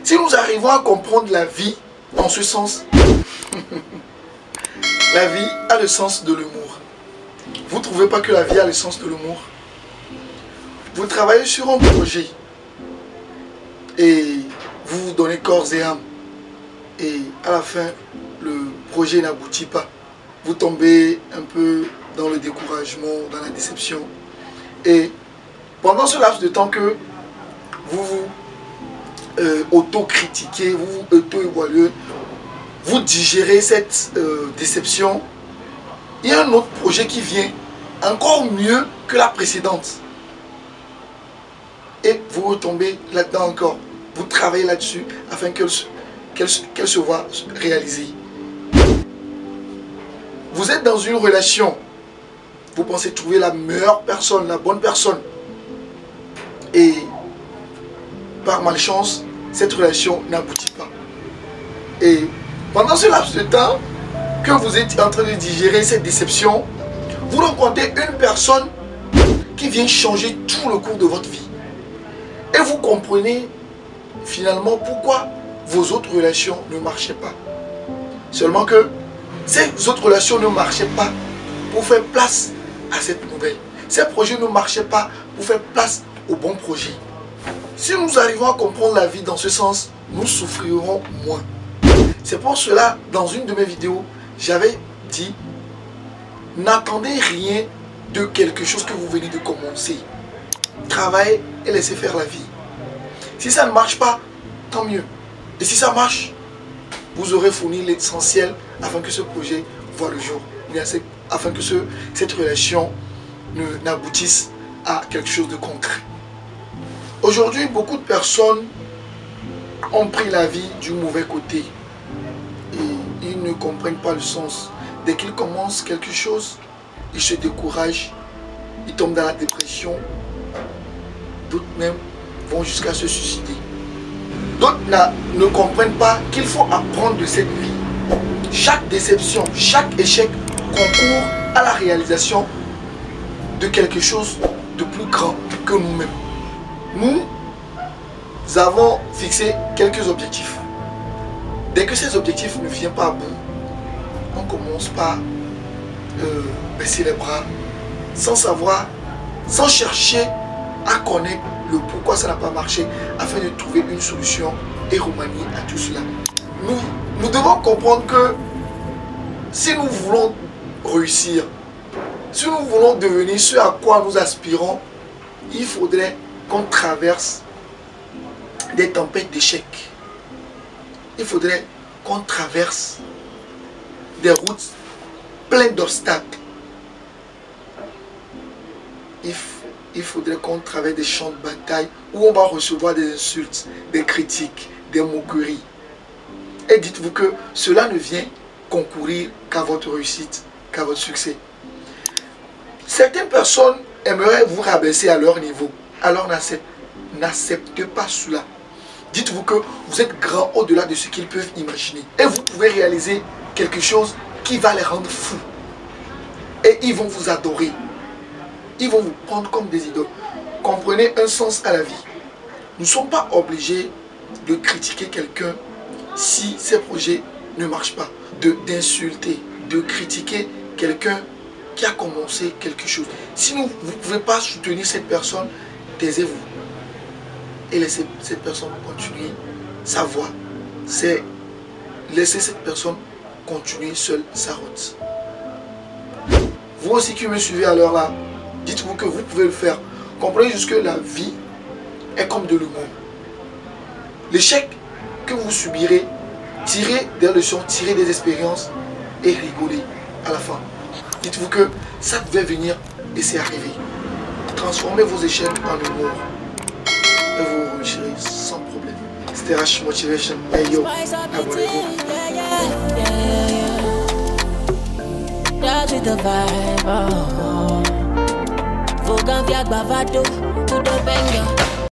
Si nous arrivons à comprendre la vie en ce sens, la vie a le sens de l'humour. Vous ne trouvez pas que la vie a le sens de l'humour? Vous travaillez sur un projet et vous vous donnez corps et âme. Et à la fin, le projet n'aboutit pas. Vous tombez un peu dans le découragement, dans la déception. Et pendant ce laps de temps que vous vous auto-critiquez, vous vous auto-évaluez, vous digérez cette déception, il y a un autre projet qui vient encore mieux que la précédente. Et vous retombez là-dedans encore. Vous travaillez là-dessus afin qu'elle se voit réalisée. Vous êtes dans une relation. Vous pensez trouver la meilleure personne, la bonne personne. Et par malchance, cette relation n'aboutit pas. Et pendant ce laps de temps que vous êtes en train de digérer cette déception, vous rencontrez une personne qui vient changer tout le cours de votre vie. Et vous comprenez finalement pourquoi vos autres relations ne marchaient pas. Seulement que ces autres relations ne marchaient pas pour faire place à cette nouvelle. Ces projets ne marchaient pas pour faire place au bon projet. Si nous arrivons à comprendre la vie dans ce sens, nous souffrirons moins. C'est pour cela, dans une de mes vidéos, j'avais dit, n'attendez rien de quelque chose que vous venez de commencer. Travaillez et laissez faire la vie. Si ça ne marche pas, tant mieux. Et si ça marche, vous aurez fourni l'essentiel afin que ce projet voit le jour. Afin que cette relation n'aboutisse à quelque chose de concret. Aujourd'hui, beaucoup de personnes ont pris la vie du mauvais côté. Et ils ne comprennent pas le sens. Dès qu'ils commencent quelque chose, ils se découragent. Ils tombent dans la dépression. D'autres même vont jusqu'à se suicider. D'autres ne comprennent pas qu'il faut apprendre de cette vie. Chaque déception, chaque échec concourt à la réalisation de quelque chose de plus grand que nous-mêmes. Nous avons fixé quelques objectifs. Dès que ces objectifs ne viennent pas à bout, on commence par baisser les bras, sans savoir, sans chercher à connaître le pourquoi ça n'a pas marché, afin de trouver une solution et remanier à tout cela. Nous devons comprendre que si nous voulons réussir, si nous voulons devenir ce à quoi nous aspirons, il faudrait qu'on traverse des tempêtes d'échecs. Il faudrait qu'on traverse des routes pleines d'obstacles. Il faudrait qu'on traverse des champs de bataille où on va recevoir des insultes, des critiques, des moqueries. Et dites-vous que cela ne vient concourir qu'à votre réussite, qu'à votre succès. Certaines personnes aimeraient vous rabaisser à leur niveau. Alors n'acceptez pas cela. Dites-vous que vous êtes grand au-delà de ce qu'ils peuvent imaginer. Et vous pouvez réaliser quelque chose qui va les rendre fous. Et ils vont vous adorer. Ils vont vous prendre comme des idoles. Comprenez un sens à la vie. Nous ne sommes pas obligés de critiquer quelqu'un si ses projets ne marchent pas. D'insulter, de critiquer quelqu'un qui a commencé quelque chose. Si vous ne pouvez pas soutenir cette personne, taisez-vous. Et laissez cette personne continuer sa voie. C'est laisser cette personne continuer seule sa route. Vous aussi qui me suivez à l'heure là, dites-vous que vous pouvez le faire. Comprenez juste que la vie est comme de l'humour. L'échec que vous subirez, tirez des leçons, tirez des expériences et rigolez à la fin. Dites-vous que ça devait venir et c'est arrivé. Transformez vos échecs en humour et vous réussirez sans problème. C'était H Motivation. Hey yo, abonnez-vous. Vou ganhar bavado, tudo bem.